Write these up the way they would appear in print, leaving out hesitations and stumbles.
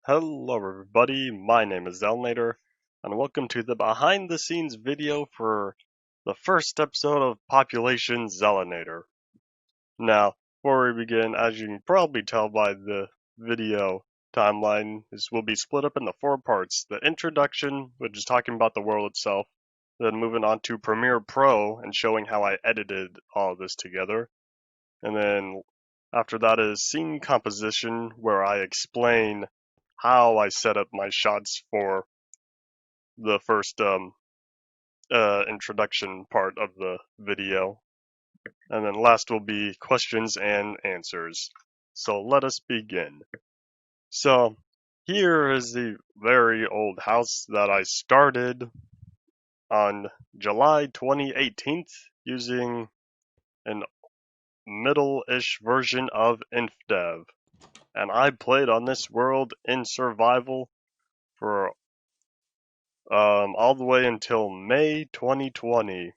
Hello everybody, my name is Xelanater, and welcome to the behind the scenes video for the first episode of Population Xelanater. Now, before we begin, as you can probably tell by the video timeline, this will be split up into four parts. The introduction, which is talking about the world itself, then moving on to Premiere Pro and showing how I edited all of this together, and then after that is scene composition, where I explain how I set up my shots for the first introduction part of the video. And then last will be questions and answers. So let us begin. So here is the very old house that I started on July 2018 using an middle-ish version of InfDev. And I played on this world in survival for all the way until May 2020.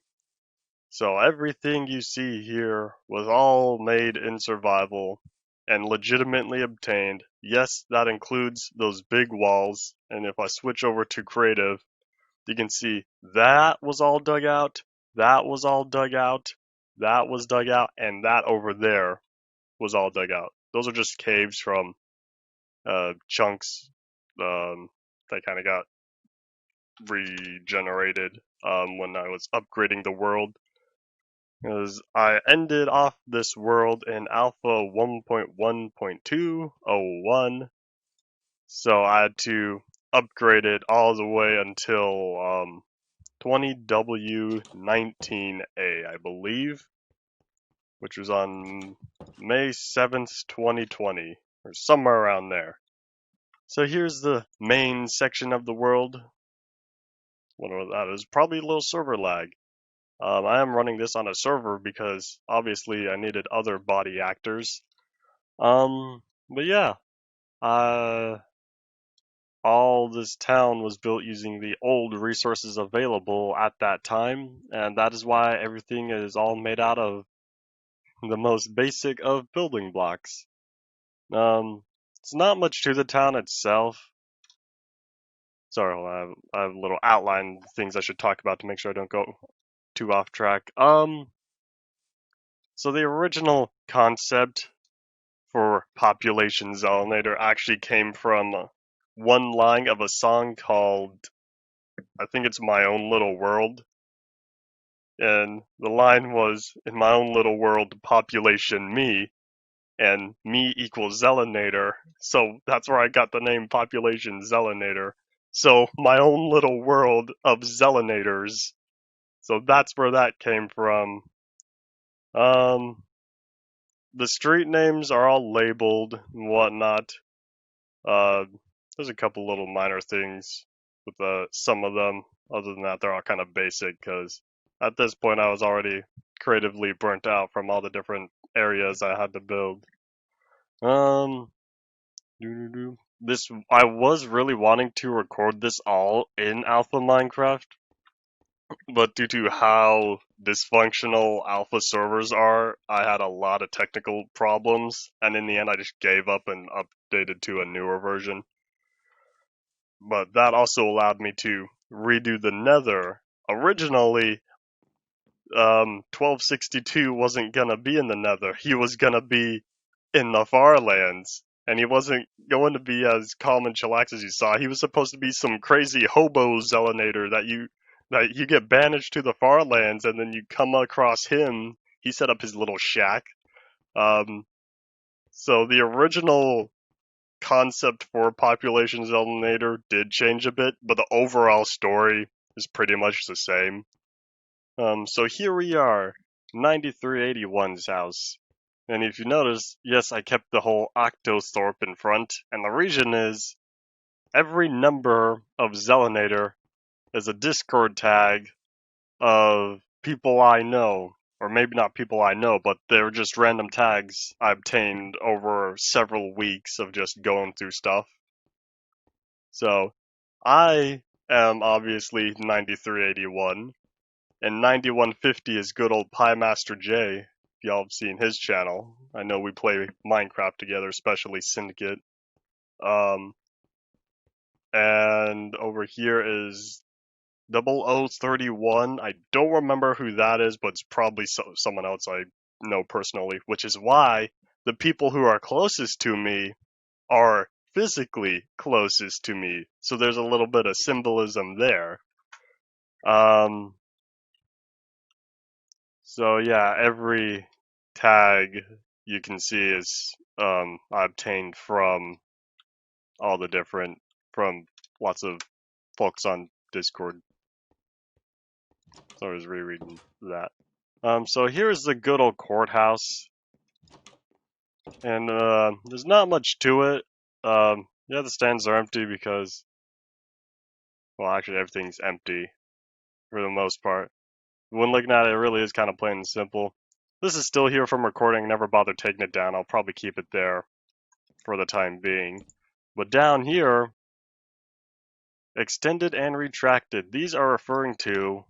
So everything you see here was all made in survival and legitimately obtained. Yes, that includes those big walls. And if I switch over to creative, you can see that was all dug out, that was all dug out, that was dug out, and that over there was all dug out. Those are just caves from chunks that kind of got regenerated when I was upgrading the world. Because I ended off this world in Alpha 1.1.201, so I had to upgrade it all the way until 20W19A, I believe, which was on May 7th, 2020, or somewhere around there. So here's the main section of the world. Wonder what that is. Probably a little server lag. I am running this on a server because obviously I needed other body actors. But yeah, all this town was built using the old resources available at that time, and that is why everything is all made out of the most basic of building blocks. It's not much to the town itself. Sorry, I have a little outline things I should talk about to make sure I don't go too off track. So the original concept for Population Xelanater actually came from one line of a song called, I think it's My Own Little World. And the line was, in my own little world, population me, and me equals Xelanater. So that's where I got the name Population Xelanater. So my own little world of Xelanators. So that's where that came from. The street names are all labeled and whatnot. There's a couple little minor things with some of them. Other than that, they're all kind of basic because at this point I was already creatively burnt out from all the different areas I had to build. This I was really wanting to record this all in Alpha Minecraft, but due to how dysfunctional Alpha servers are, I had a lot of technical problems, and in the end I just gave up and updated to a newer version. But that also allowed me to redo the Nether. Originally, 1262 wasn't gonna be in the Nether. He was gonna be in the Farlands, and he wasn't going to be as calm and chillaxed as you saw. He was supposed to be some crazy hobo Xelanator that you get banished to the Farlands, and then you come across him. He set up his little shack. So the original concept for Population Xelanator did change a bit, but the overall story is pretty much the same. So here we are, 9381's house. And if you notice, yes, I kept the whole Octothorpe in front, and the reason is every number of Xelanator is a Discord tag of people I know, or maybe not people I know, but they're just random tags I obtained over several weeks of just going through stuff. So I am obviously 9381, and 9150 is good old Pie Master J. If y'all have seen his channel, I know we play Minecraft together, especially Syndicate. and over here is 0031. I don't remember who that is, but it's probably someone else I know personally, which is why the people who are closest to me are physically closest to me. So there's a little bit of symbolism there. So yeah, every tag you can see is obtained from all the different, from lots of folks on Discord. So I was rereading that. So here's the good old courthouse, and there's not much to it. Yeah, the stands are empty because, well, actually everything's empty for the most part. When looking at it, it really is kind of plain and simple. This is still here from recording. Never bothered taking it down. I'll probably keep it there for the time being. But down here, extended and retracted. These are referring to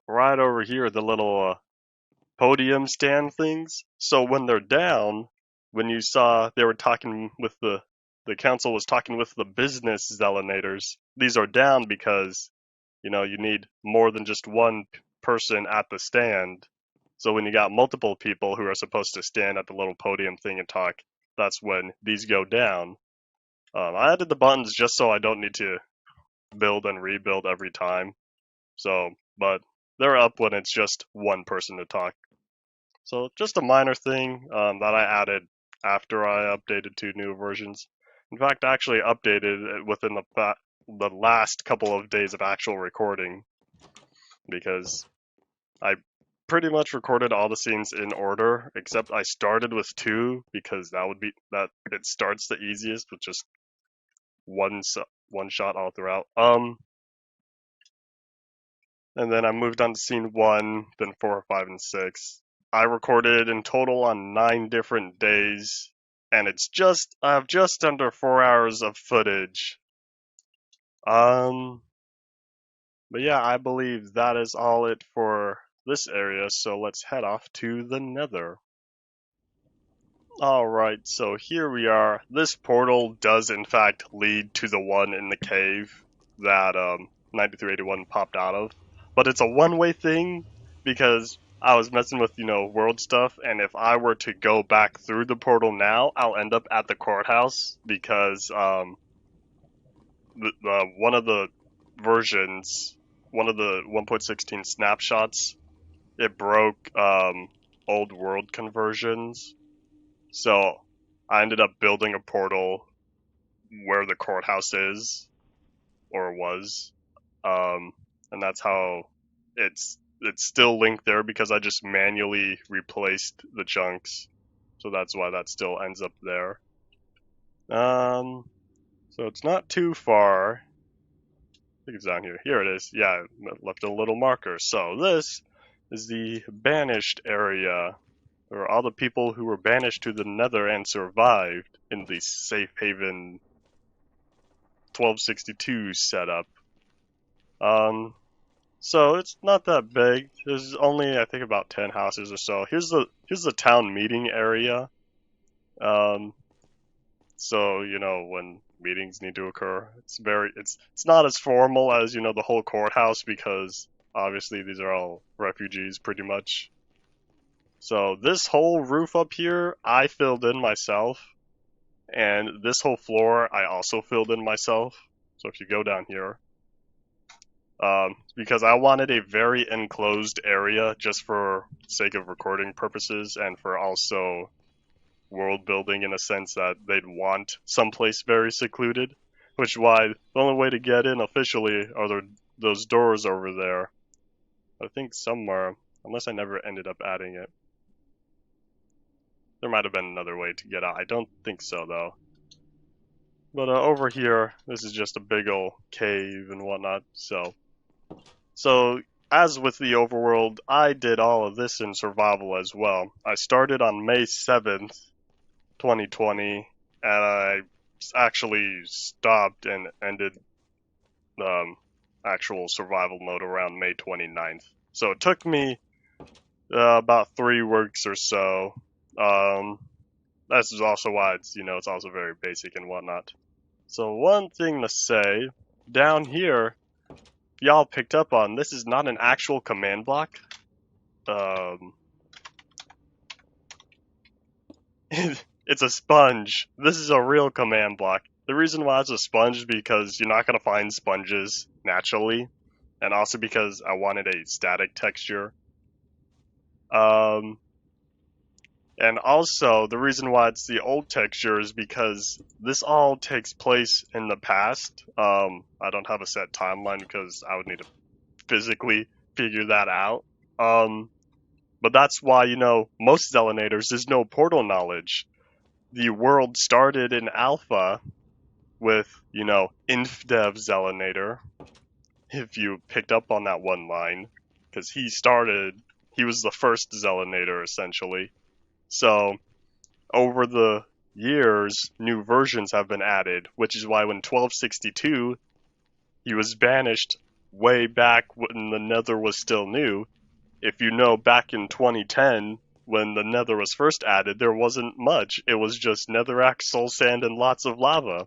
right over here the little podium stand things. So when they're down, when you saw they were talking with the council was talking with the business Xelanaters, these are down because you need more than just one person at the stand. So when you got multiple people who are supposed to stand at the little podium thing and talk, that's when these go down. I added the buttons just so I don't need to build and rebuild every time. So, but they're up when it's just one person to talk. So just a minor thing that I added after I updated to new versions. In fact, I actually updated it within the last couple of days of actual recording, because I pretty much recorded all the scenes in order, except I started with 2 because that it starts the easiest with just one shot all throughout. And then I moved on to scene 1, then 4, 5, and 6. I recorded in total on 9 different days, and I have just under 4 hours of footage. But yeah, I believe that is all it for this area, so let's head off to the Nether. Alright, so here we are. This portal does in fact lead to the one in the cave that 9381 popped out of. But it's a one-way thing because I was messing with, world stuff, and if I were to go back through the portal now, I'll end up at the courthouse because one of the versions, one of the 1.16 snapshots, it broke old world conversions. So I ended up building a portal where the courthouse is, or was, and that's how it's still linked there because I just manually replaced the chunks, so that's why that still ends up there. So it's not too far. I think it's down here. Here it is. Yeah, I left a little marker. So this is the banished area, or all the people who were banished to the Nether and survived in the safe haven 1262 setup. So it's not that big. There's only, I think, about 10 houses or so. Here's the town meeting area. So when meetings need to occur, it's not as formal as the whole courthouse, because obviously these are all refugees pretty much. So this whole roof up here I filled in myself, and this whole floor I also filled in myself. So if you go down here, because I wanted a very enclosed area just for sake of recording purposes, and for also world building in a sense that they'd want someplace very secluded, which is why the only way to get in officially are those doors over there. I think somewhere, unless I never ended up adding it. There might have been another way to get out. I don't think so, though. But over here, this is just a big old cave and whatnot, So, as with the overworld, I did all of this in survival as well. I started on May 7th, 2020, and I actually stopped and ended actual survival mode around May 29th. So it took me about 3 weeks or so. This is also why it's also very basic and whatnot. So one thing to say, down here, y'all picked up on, this is not an actual command block. It's a sponge. This is a real command block. The reason why it's a sponge is because you're not going to find sponges naturally, and also because I wanted a static texture. And also, the reason why it's the old texture is because this all takes place in the past. I don't have a set timeline because I would need to physically figure that out. But that's why, most Xelanators, there's no portal knowledge. The world started in alpha with, InfDev Xelanater, if you picked up on that one line, because he was the first Xelanator, essentially. So, over the years, new versions have been added, which is why when 1262, he was banished way back when the Nether was still new. If you know, back in 2010, when the Nether was first added, there wasn't much. It was just Netherrack, soul sand, and lots of lava.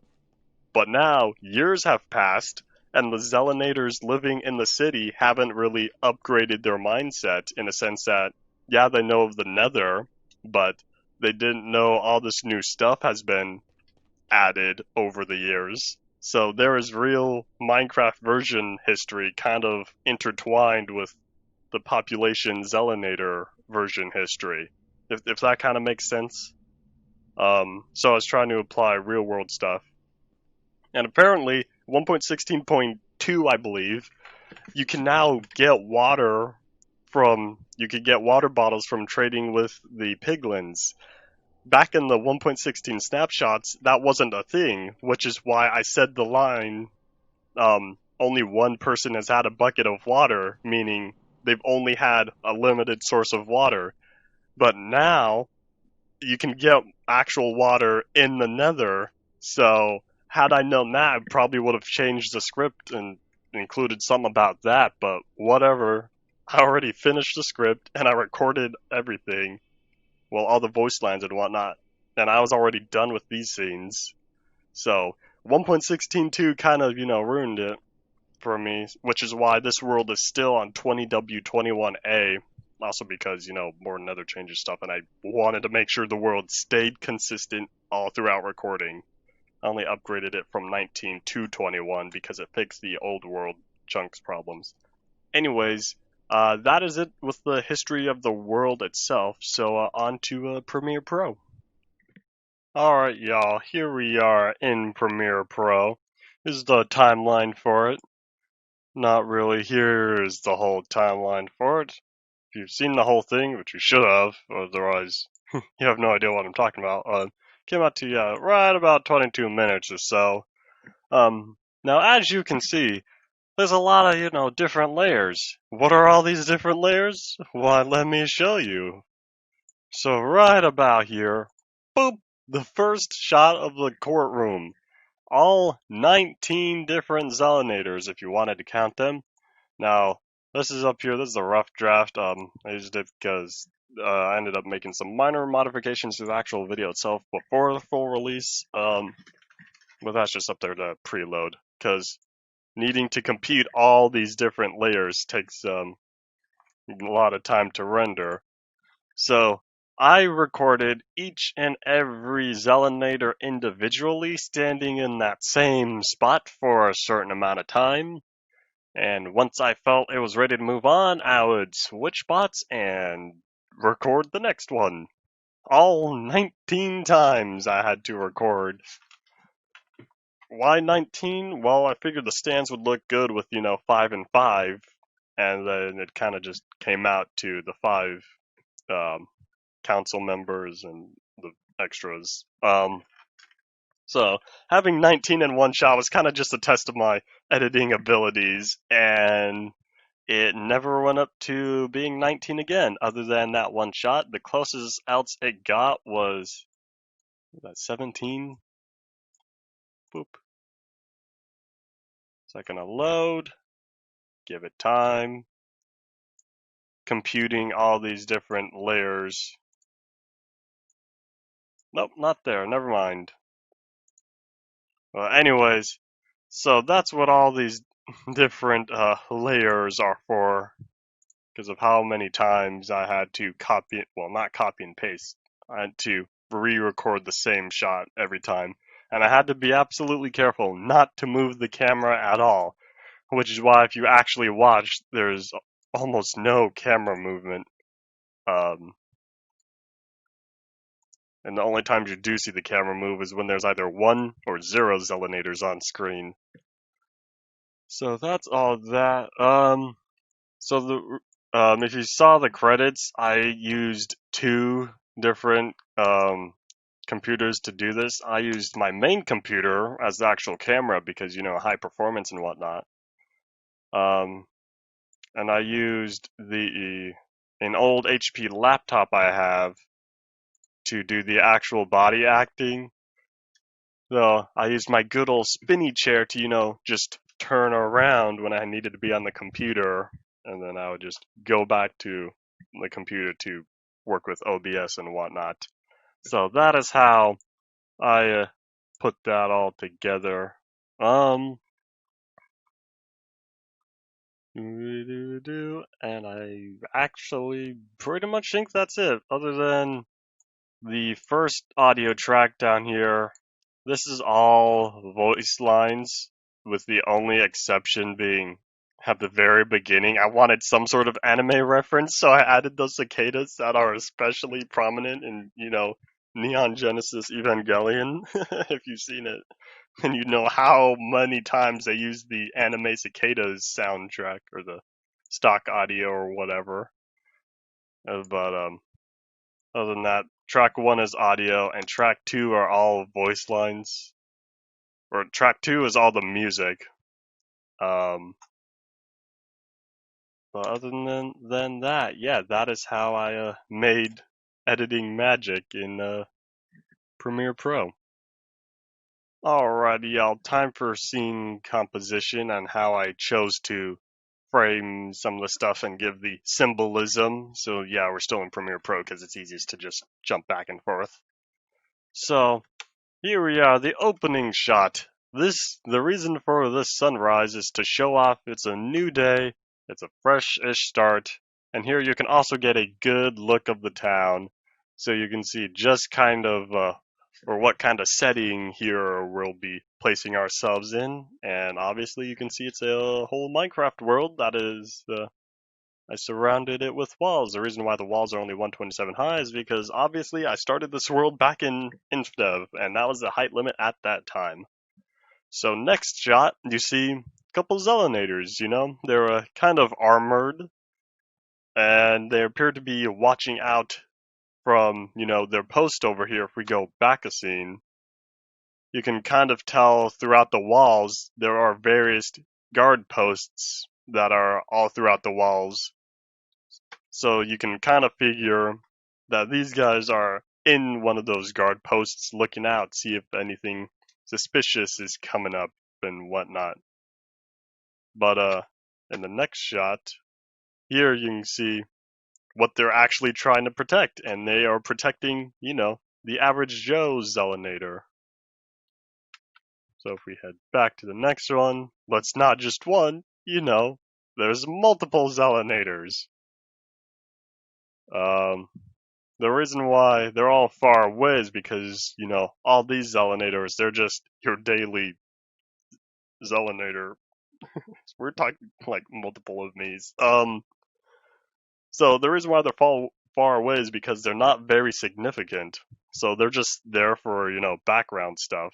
But now, years have passed, and the Xelanators living in the city haven't really upgraded their mindset in a sense that, yeah, they know of the Nether, but they didn't know all this new stuff has been added over the years. So there is real Minecraft version history kind of intertwined with the population Xelanator version history, if that kind of makes sense. So I was trying to apply real world stuff. And apparently, 1.16.2, I believe, you can now get you could get water bottles from trading with the piglins. Back in the 1.16 snapshots, that wasn't a thing, which is why I said the line, only one person has had a bucket of water, meaning they've only had a limited source of water. But now, you can get actual water in the Nether, so had I known that, I probably would have changed the script and included something about that, but whatever. I already finished the script, and I recorded everything, well, all the voice lines and whatnot, and I was already done with these scenes. So, 1.16.2 kind of, ruined it for me, which is why this world is still on 20W21A, also because, more Nether changes stuff, and I wanted to make sure the world stayed consistent all throughout recording. I only upgraded it from 19 to 21 because it fixed the old world chunks problems. Anyways, that is it with the history of the world itself, so on to Premiere Pro. Alright y'all, here we are in Premiere Pro. This is the timeline for it. Not really. Here's the whole timeline for it. If you've seen the whole thing, which you should have, otherwise you have no idea what I'm talking about. Came out to right about 22 minutes or so. Now as you can see, there's a lot of different layers. What are all these different layers? Why, let me show you. So right about here, boop, the first shot of the courtroom. All 19 different Xelanators, if you wanted to count them. Now, this is up here. This is a rough draft. I used it because I ended up making some minor modifications to the actual video itself before the full release. But that's just up there to preload, because needing to compute all these different layers takes a lot of time to render. So I recorded each and every Xelanator individually, standing in that same spot for a certain amount of time. And once I felt it was ready to move on, I would switch spots and record the next one. All 19 times I had to record. Why 19? Well, I figured the stands would look good with, 5 and 5, and then it kind of just came out to the 5 council members and the extras. So having 19 in one shot was kind of just a test of my editing abilities, and it never went up to being 19 again, other than that one shot. The closest else it got was 17. Boop. So I'm gonna load, give it time, computing all these different layers. Nope, not there, never mind. Anyways, so that's what all these different layers are for, because of how many times I had to copy, well, not copy and paste. I had to re-record the same shot every time. And I had to be absolutely careful not to move the camera at all, which is why if you actually watch, there's almost no camera movement. Um, and the only times you do see the camera move is when there's either 1 or 0 Xelanators on screen. So that's all that. So if you saw the credits, I used two different computers to do this. I used my main computer as the actual camera because high performance and whatnot. Um, and I used an old HP laptop I have to do the actual body acting. So I used my good old spinny chair to just turn around when I needed to be on the computer, and then I would just go back to the computer to work with OBS and whatnot. So that is how I put that all together. And I actually pretty much think that's it. Other than the first audio track down here, this is all voice lines, with the only exception being at the very beginning. I wanted some sort of anime reference, so I added those cicadas that are especially prominent in, Neon Genesis Evangelion, if you've seen it. And you know how many times they use the anime cicadas soundtrack, or the stock audio, or whatever. But other than that, track 1 is audio, and track 2 are all voice lines. Or track 2 is all the music. Um, but other than that, yeah, that is how I made editing magic in Premiere Pro. Alrighty, y'all, time for scene composition and how I chose to frame some of the stuff and give the symbolism. So yeah, we're still in Premiere Pro because it's easiest to just jump back and forth. So here we are, the opening shot. The reason for this sunrise is to show off it's a new day, it's a fresh-ish start, and here you can also get a good look of the town, so you can see just kind of, or what kind of setting here we'll be placing ourselves in, and obviously you can see it's a whole Minecraft world that is, I surrounded it with walls. The reason why the walls are only 127 high is because obviously I started this world back in InfDev, and that was the height limit at that time. So next shot, you see a couple Xelanators, they're kind of armored, and they appear to be watching out from, their post over here. If we go back a scene, you can kind of tell throughout the walls there are various guard posts that are all throughout the walls. So you can kind of figure that these guys are in one of those guard posts looking out, see if anything suspicious is coming up and whatnot. But in the next shot, here you can see what they're actually trying to protect, and they are protecting, the average Joe Xelanator. So if we head back to the next one, let's not just one, there's multiple Xelanators. The reason why they're all far away is because, all these Xelanators, they're just your daily Xelanator. We're talking like multiple of me's. So the reason why they're far away is because they're not very significant. So they're just there for, background stuff.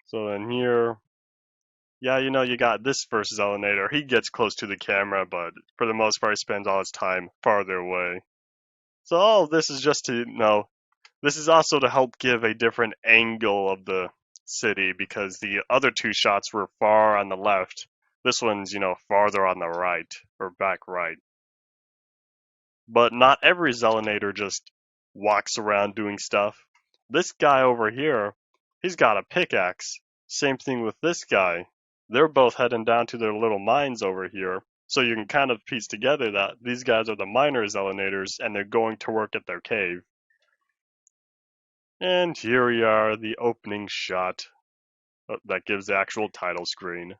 So then here, yeah, you got this first Xelanator. He gets close to the camera, but for the most part, he spends all his time farther away. So all of this is just to, this is also to help give a different angle of the city, because the other two shots were far on the left. This one's, farther on the right, or back right. But not every Xelanator just walks around doing stuff. This guy over here, he's got a pickaxe. Same thing with this guy. They're both heading down to their little mines over here. So you can kind of piece together that these guys are the miner Xelanators, and they're going to work at their cave. And here we are, the opening shot. that gives the actual title screen.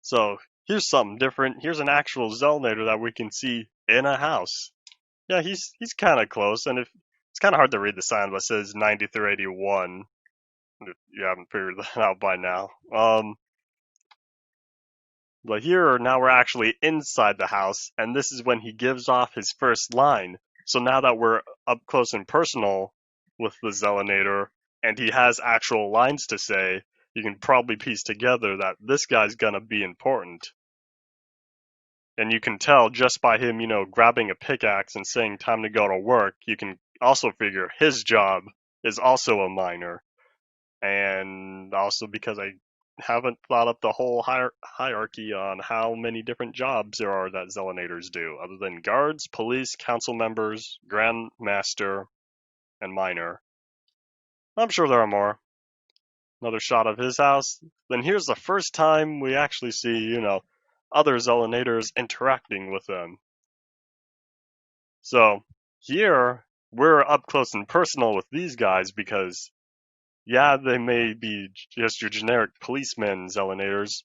So here's something different. Here's an actual Xelanater that we can see in a house. Yeah, he's kind of close, and it's kind of hard to read the sign, but it says 90 through 81. If you haven't figured that out by now. But here, now we're actually inside the house, and this is when he gives off his first line. So now that we're up close and personal with the Xelanator, and he has actual lines to say, you can probably piece together that this guy's gonna be important. And you can tell just by him, grabbing a pickaxe and saying time to go to work, you can also figure his job is also a miner. And also because I haven't thought up the whole hierarchy on how many different jobs there are that Xelanators do, other than guards, police, council members, Grand Master, and miner. I'm sure there are more. Another shot of his house. Then here's the first time we actually see, other Xelanators interacting with them. So here, we're up close and personal with these guys because yeah, they may be just your generic policemen Xelanators,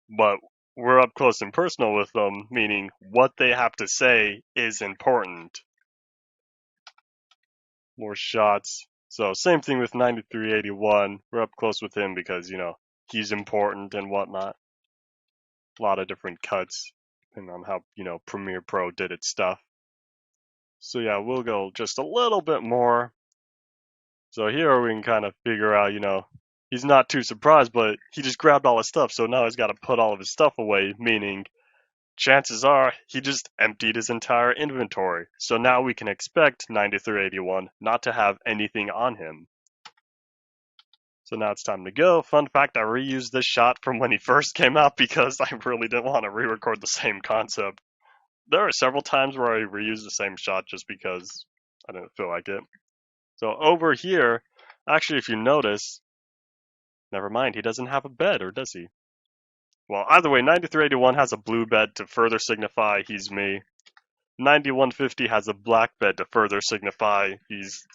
but we're up close and personal with them, meaning what they have to say is important. More shots. So same thing with 9381. We're up close with him because, he's important and whatnot. A lot of different cuts, depending on how, Premiere Pro did its stuff. So yeah, we'll go just a little bit more. So here we can kind of figure out, he's not too surprised, but he just grabbed all his stuff, so now he's got to put all of his stuff away, meaning chances are he just emptied his entire inventory. So now we can expect 9381 not to have anything on him. So now it's time to go. Fun fact, I reused this shot from when he first came out because I really didn't want to re-record the same concept. There are several times where I reused the same shot just because I didn't feel like it. So over here, actually, if you notice, never mind, he doesn't have a bed, or does he? Well, either way, 9381 has a blue bed to further signify he's me. 9150 has a black bed to further signify he's,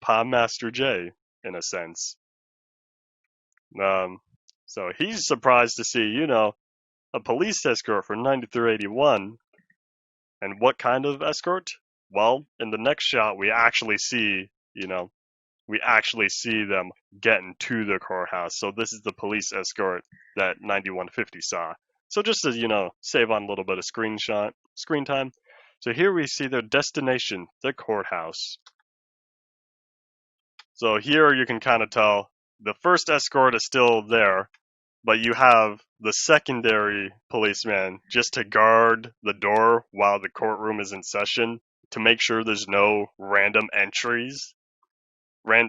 Palm Master J, in a sense. So he's surprised to see, a police escort for 9381. And what kind of escort? Well, in the next shot, we actually see, them getting to the courthouse. So this is the police escort that 9150 saw. So just to, save on a little bit of screen time. So here we see their destination, the courthouse. So here you can kind of tell the first escort is still there, but you have the secondary policeman just to guard the door while the courtroom is in session to make sure there's no random entries.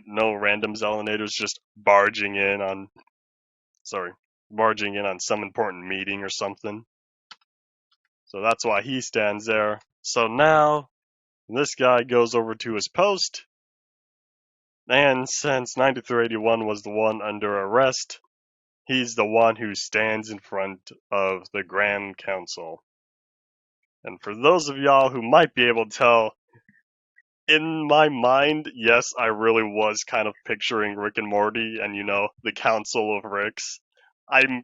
No random Xelanators just barging in on some important meeting or something. So that's why he stands there. So now this guy goes over to his post, and since 9381 was the one under arrest, he's the one who stands in front of the Grand Council. And for those of y'all who might be able to tell, in my mind, yes, I really was kind of picturing Rick and Morty and, the Council of Ricks. I'm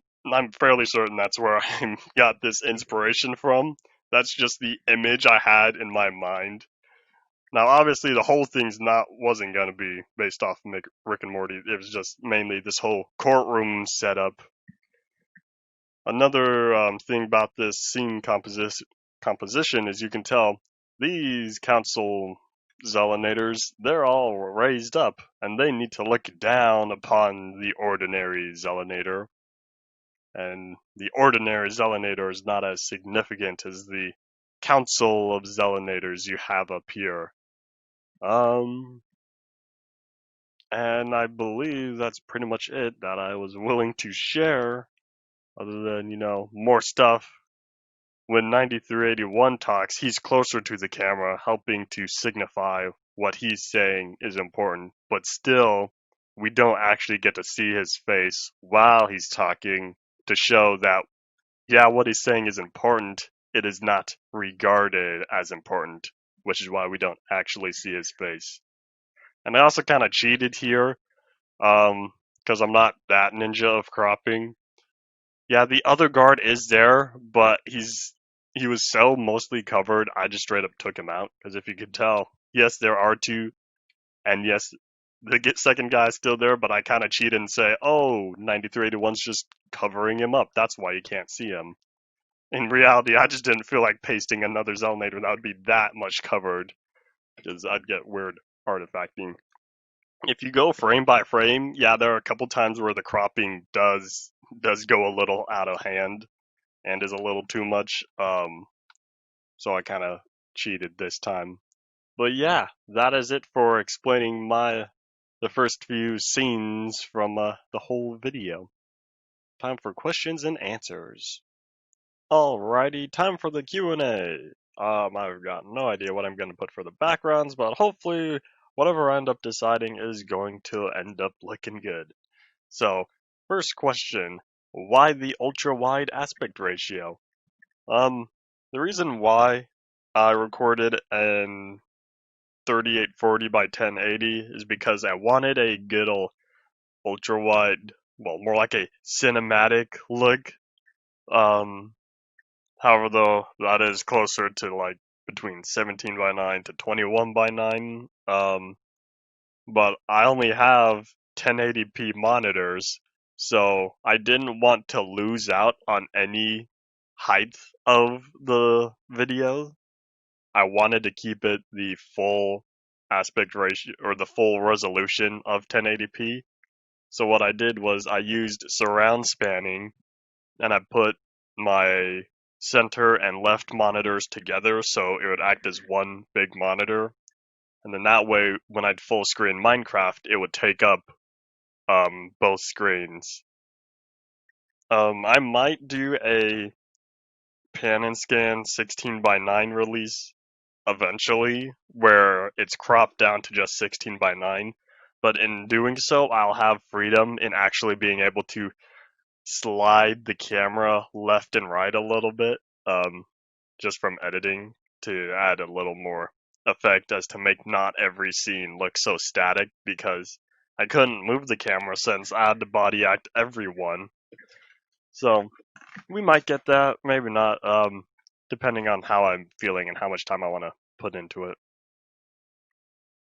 fairly certain that's where I got this inspiration from. That's just the image I had in my mind. Now, obviously, the whole thing's wasn't gonna be based off of Rick and Morty. It was just mainly this whole courtroom setup. Another thing about this scene composition is you can tell these council Xelanators, they're all raised up, and they need to look down upon the ordinary Xelanator. And the ordinary Xelanator is not as significant as the council of Xelanators you have up here. And I believe that's pretty much it that I was willing to share, other than, more stuff. When 9381 talks, he's closer to the camera, helping to signify what he's saying is important, but still, we don't actually get to see his face while he's talking to show that, yeah, what he's saying is important, it is not regarded as important, which is why we don't actually see his face. And I also kind of cheated here. because I'm not that ninja of cropping. Yeah, the other guard is there, but he was so mostly covered, I just straight up took him out. Because if you could tell, yes, there are two, and yes, the second guy is still there, but I kind of cheated and say, oh, 9381's just covering him up. That's why you can't see him. In reality, I just didn't feel like pasting another Xelanater that would be that much covered, because I'd get weird artifacting. If you go frame by frame, yeah, there are a couple times where the cropping does go a little out of hand and is a little too much. So I kind of cheated this time. But yeah, that is it for explaining the first few scenes from the whole video. Time for questions and answers. Alrighty, time for the Q&A. I've got no idea what I'm going to put for the backgrounds, but hopefully whatever I end up deciding is going to end up looking good. So, first question, why the ultra-wide aspect ratio? The reason why I recorded in 3840 by 1080 is because I wanted a good old ultra-wide, well, more like a cinematic look. However, though, that is closer to like between 17 by 9 to 21 by 9. But I only have 1080p monitors, so I didn't want to lose out on any height of the video. I wanted to keep it the full aspect ratio or the full resolution of 1080p. So what I did was I used surround spanning and I put my center and left monitors together so it would act as one big monitor. And then that way, when I'd full screen Minecraft, it would take up both screens. I might do a pan and scan 16 by 9 release eventually, where it's cropped down to just 16 by 9. But in doing so, I'll have freedom in actually being able to slide the camera left and right a little bit, just from editing to add a little more effect as to make not every scene look so static because I couldn't move the camera since I had to body act everyone. So we might get that, maybe not, depending on how I'm feeling and how much time I want to put into it.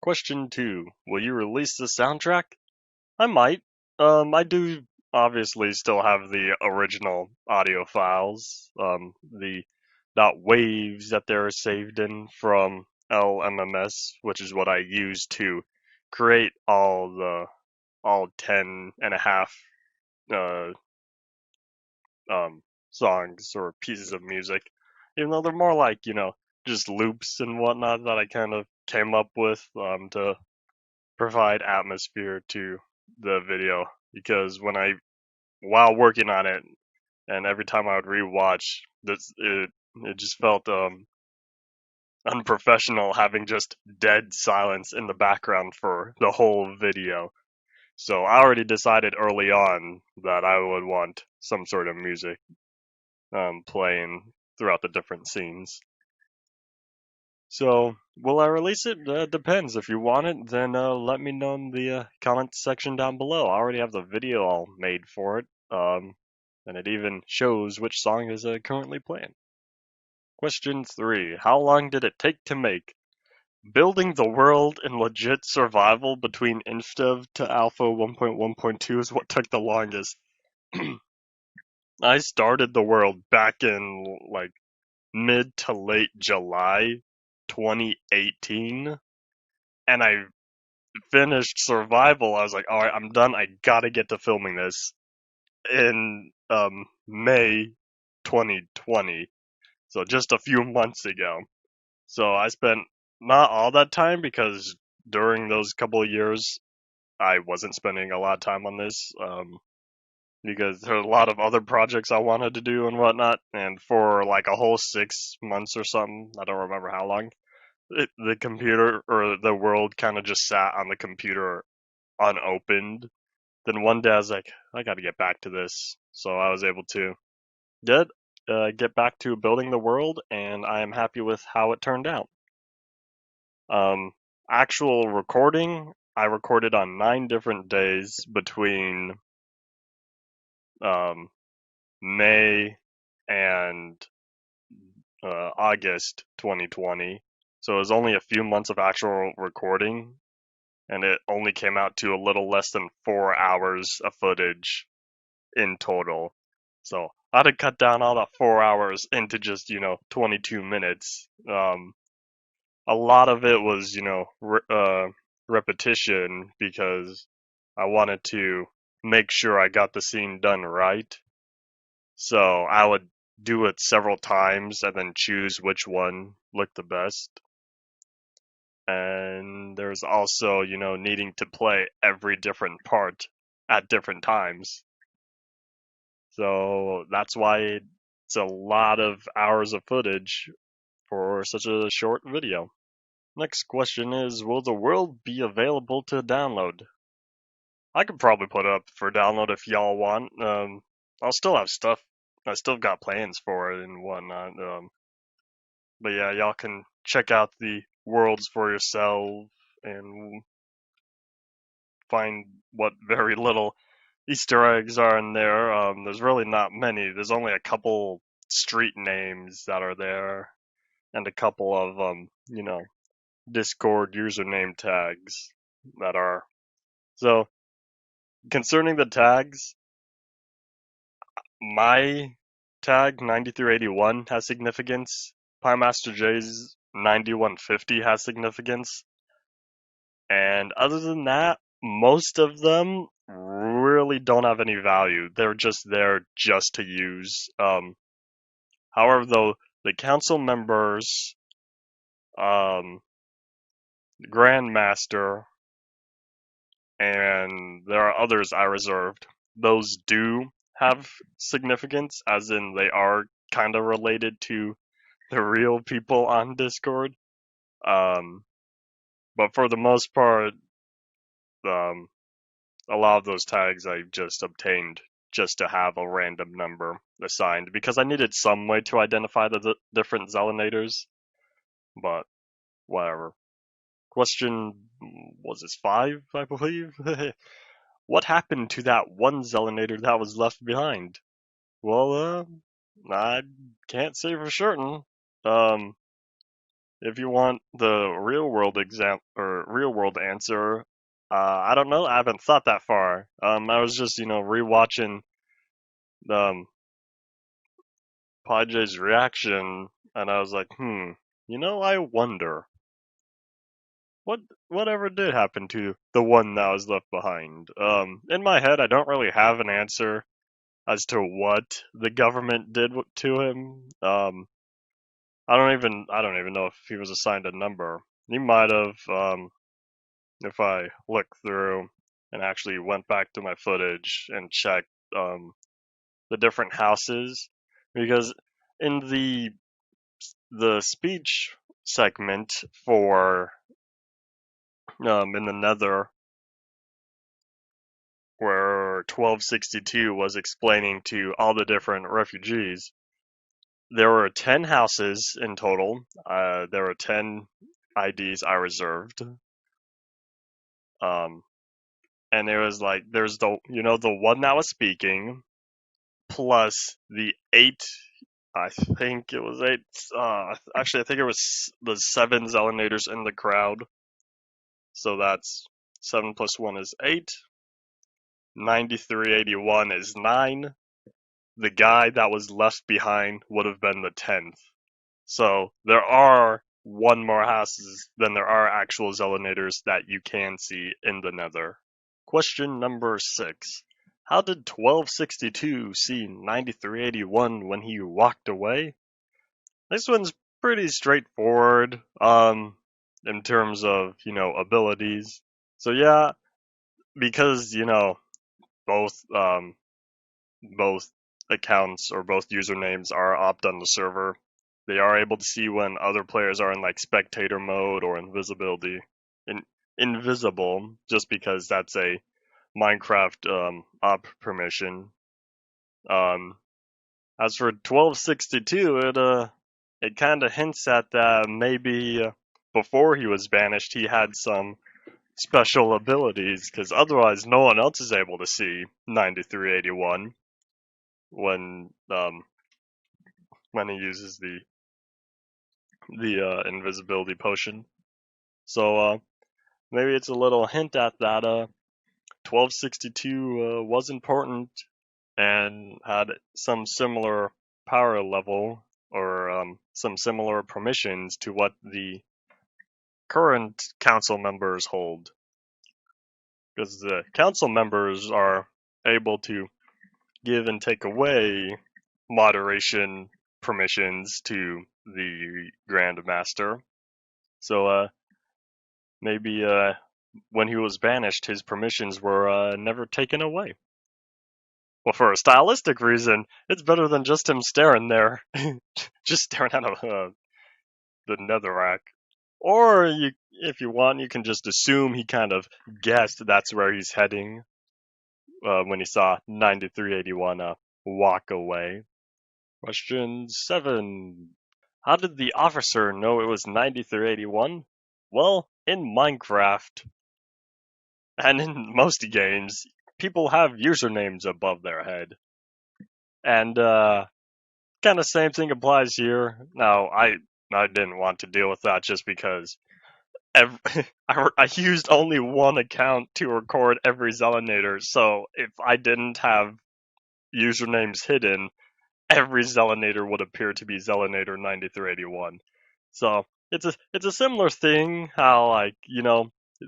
Question 2. Will you release the soundtrack? I might. I do obviously still have the original audio files, the .waves that they're saved in from LMMS, which is what I use to create all 10 and a half uh, songs or pieces of music, even though they're more like, just loops and whatnot that I kind of came up with to provide atmosphere to the video. Because while working on it, and every time I would rewatch, it just felt unprofessional having just dead silence in the background for the whole video. So I already decided early on that I would want some sort of music playing throughout the different scenes. So, will I release it? Depends. If you want it, then let me know in the comment section down below. I already have the video all made for it, and it even shows which song is currently playing. Question 3. How long did it take to make? Building the world in legit survival between Inchdev to Alpha 1.1.2 is what took the longest. I started the world back in like mid to late July 2018, and I finished survival. I was like, all right, I'm done. I gotta get to filming this in May 2020, so just a few months ago. So I spent not all that time because during those couple of years I wasn't spending a lot of time on this, because there are a lot of other projects I wanted to do and whatnot, and for like a whole 6 months or something, I don't remember how long, the computer or the world kind of just sat on the computer unopened. Then one day I was like, I got to get back to this, so I was able to get back to building the world, and I am happy with how it turned out. Actual recording, I recorded on 9 different days between May and August 2020. So it was only a few months of actual recording, and it only came out to a little less than 4 hours of footage in total. So I had to cut down all that 4 hours into just 22 minutes. A lot of it was repetition because I wanted to make sure I got the scene done right. So I would do it several times and then choose which one looked the best. And there's also, needing to play every different part at different times. So that's why it's a lot of hours of footage for such a short video. Next question is, will the world be available to download? I could probably put it up for download if y'all want. I'll still have stuff. I still got plans for it and whatnot. But yeah, y'all can check out the worlds for yourself and find what very little Easter eggs are in there. There's really not many. There's only a couple street names that are there, and a couple of Discord username tags that are. So concerning the tags, my tag 9381 has significance. Piemaster J's 9150 has significance. And other than that, most of them really don't have any value. They're just there just to use. However, though, the council members, Grandmaster, and there are others I reserved. Those do have significance, as in they are kind of related to the real people on Discord. But for the most part, um, a lot of those tags I just obtained just to have a random number assigned because I needed some way to identify the different Xelanators. But whatever. Question was this 5, I believe? What happened to that one Xelanator that was left behind? Well, I can't say for certain. Um, if you want the real world real world answer, I don't know. I haven't thought that far. I was just rewatching um Paj's reaction, and I was like, I wonder what whatever did happen to the one that was left behind. In my head, I don't really have an answer as to what the government did to him. I don't even know if he was assigned a number. He might have, if I look through and actually went back to my footage and checked the different houses, because in the speech segment for in the Nether, where 1262 was explaining to all the different refugees, there were 10 houses in total. There were 10 IDs I reserved. And it was like there's the one that was speaking plus the 8. I think it was 8. Actually, I think it was the 7 Xelanators in the crowd. So that's 7 plus 1 is 8. 9381 is 9. The guy that was left behind would have been the 10th. So there are one more houses than there are actual Xelanators that you can see in the Nether. Question number 6. How did 1262 see 9381 when he walked away? This one's pretty straightforward in terms of, abilities. So yeah, because, both both accounts or both usernames are opt on the server, they are able to see when other players are in like spectator mode or invisibility. Invisible, just because that's a Minecraft op permission. As for 1262, it kind of hints at that maybe before he was banished, he had some special abilities, because otherwise no one else is able to see 9381 when he uses the invisibility potion. So maybe it's a little hint at that 1262 was important and had some similar power level or some similar permissions to what the current council members hold. Because the council members are able to give and take away moderation permissions to the Grand Master. So maybe when he was banished, his permissions were never taken away. Well, for a stylistic reason, it's better than just him staring there, just staring at the netherrack. Or if you want, you can just assume he kind of guessed that's where he's heading when he saw 9381 walk away. Question 7. How did the officer know it was 9381? Well, in Minecraft, and in most games, people have usernames above their head. And kind of same thing applies here. Now, I didn't want to deal with that just because I used only one account to record every Xelanater, so if I didn't have usernames hidden, every Xelanater would appear to be Xelanater 9381. So it's a similar thing how, like,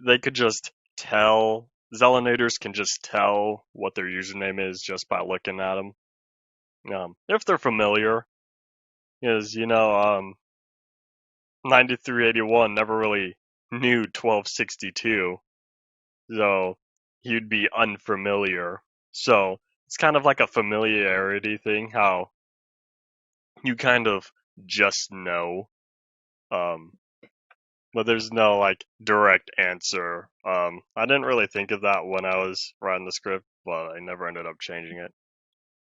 they could just tell, Xelanators can just tell what their username is just by looking at them. If they're familiar, because 9381 never really knew 1262, so he'd be unfamiliar. So it's kind of like a familiarity thing, how you kind of just know, but there's no like direct answer. I didn't really think of that when I was writing the script, but I never ended up changing it.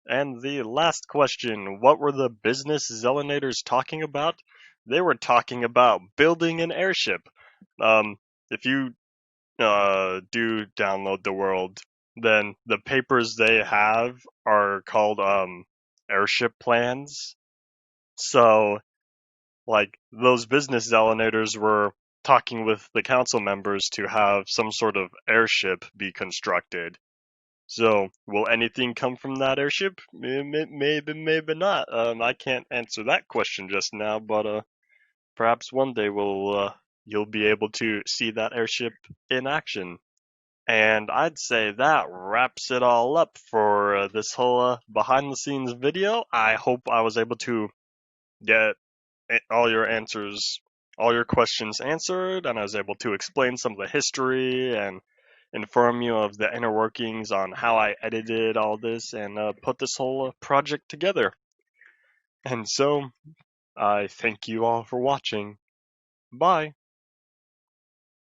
And the last question, what were the business Xelanators talking about? They were talking about building an airship. If you do download the world, then the papers they have are called airship plans. So, like, those business Xelanators were talking with the council members to have some sort of airship be constructed. So, will anything come from that airship? Maybe, maybe not. I can't answer that question just now, but perhaps one day you'll be able to see that airship in action. And I'd say that wraps it all up for this whole behind the scenes video. I hope I was able to get all your answers, all your questions answered, and I was able to explain some of the history and inform you of the inner workings on how I edited all this and put this whole project together. And so, I thank you all for watching. Bye.